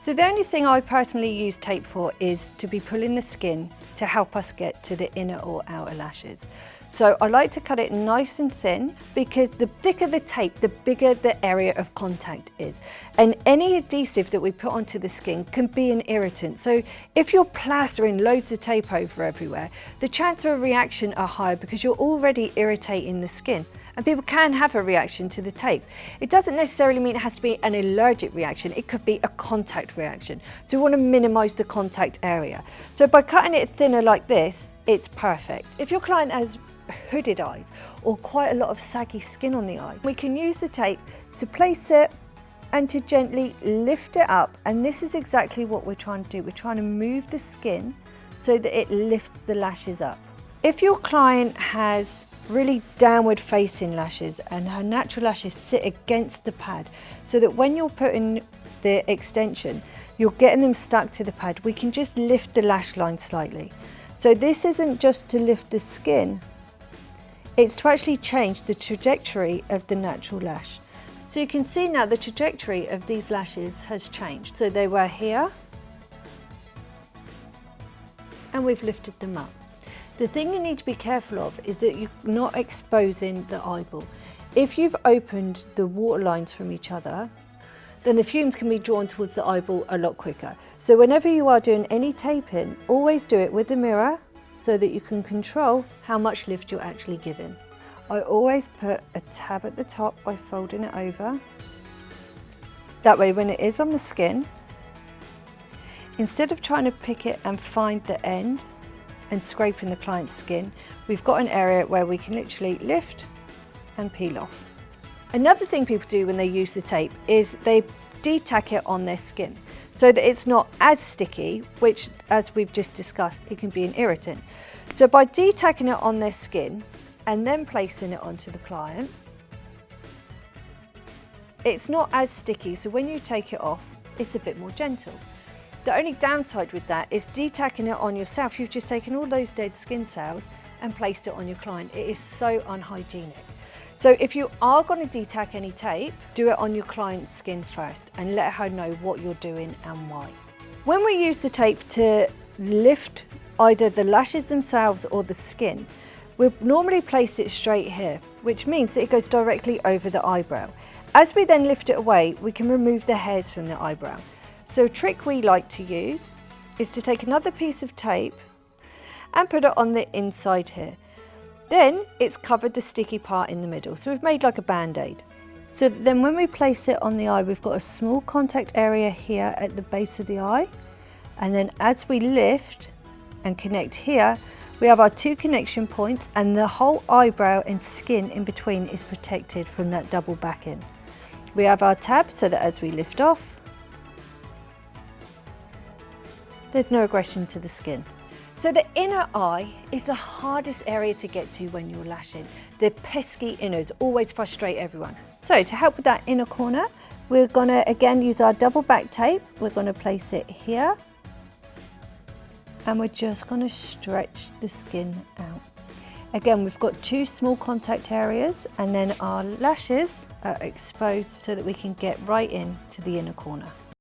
So the only thing I personally use tape for is to be pulling the skin to help us get to the inner or outer lashes. So I like to cut it nice and thin because the thicker the tape, the bigger the area of contact is. And any adhesive that we put onto the skin can be an irritant. So if you're plastering loads of tape over everywhere, the chances of a reaction are higher because you're already irritating the skin. And people can have a reaction to the tape. It doesn't necessarily mean it has to be an allergic reaction. It could be a contact reaction. So we want to minimize the contact area. So by cutting it thinner like this, it's perfect. If your client has hooded eyes or quite a lot of saggy skin on the eye, we can use the tape to place it and to gently lift it up. And this is exactly what we're trying to do. We're trying to move the skin so that it lifts the lashes up. If your client has really downward facing lashes and her natural lashes sit against the pad so that when you're putting the extension, you're getting them stuck to the pad, we can just lift the lash line slightly. So this isn't just to lift the skin, it's to actually change the trajectory of the natural lash. So you can see now the trajectory of these lashes has changed. So they were here and we've lifted them up. The thing you need to be careful of is that you're not exposing the eyeball. If you've opened the water lines from each other, then the fumes can be drawn towards the eyeball a lot quicker. So whenever you are doing any taping, always do it with the mirror so that you can control how much lift you're actually giving. I always put a tab at the top by folding it over. That way when it is on the skin, instead of trying to pick it and find the end, and scraping the client's skin, we've got an area where we can literally lift and peel off. Another thing people do when they use the tape is they de-tack it on their skin so that it's not as sticky, which, as we've just discussed, it can be an irritant. So by de-tacking it on their skin and then placing it onto the client, it's not as sticky, so when you take it off, it's a bit more gentle. The only downside with that is de-tacking it on yourself. You've just taken all those dead skin cells and placed it on your client. It is so unhygienic. So if you are going to de-tack any tape, do it on your client's skin first and let her know what you're doing and why. When we use the tape to lift either the lashes themselves or the skin, we'll normally place it straight here, which means that it goes directly over the eyebrow. As we then lift it away, we can remove the hairs from the eyebrow. So a trick we like to use is to take another piece of tape and put it on the inside here. Then it's covered the sticky part in the middle. So we've made like a band-aid. So that then when we place it on the eye, we've got a small contact area here at the base of the eye. And then as we lift and connect here, we have our two connection points and the whole eyebrow and skin in between is protected from that double backing. We have our tab so that as we lift off, there's no aggression to the skin. So the inner eye is the hardest area to get to when you're lashing. The pesky inners always frustrate everyone. So to help with that inner corner, we're gonna again use our double back tape. We're gonna place it here. And we're just gonna stretch the skin out. Again, we've got two small contact areas and then our lashes are exposed so that we can get right in to the inner corner.